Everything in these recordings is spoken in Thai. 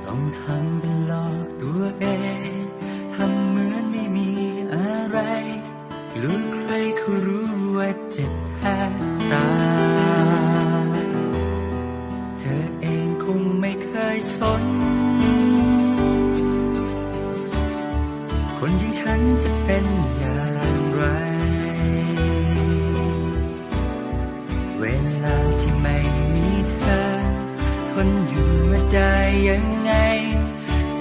ต้องทำเป็นหลอกตัวเองทำเหมือนไม่มีอะไรกลัวใครเขารู้ว่าเจ็บแทบตายเธอเองคงไม่เคยสนคนอย่างฉันจะเป็นอย่างไรเวลาที่ไม่มีเธอทนอยู่มาได้ยังไง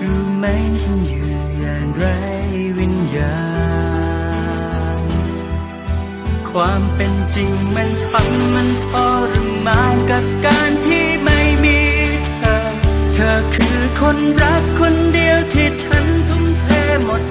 รู้ไหมฉันอยู่อย่างไรวิญญาณความเป็นจริงมันช้ำมันทรมานกับการที่ไม่มีเธอเธอคือคนรักคนเดียวที่ฉันทุ่มเทหมด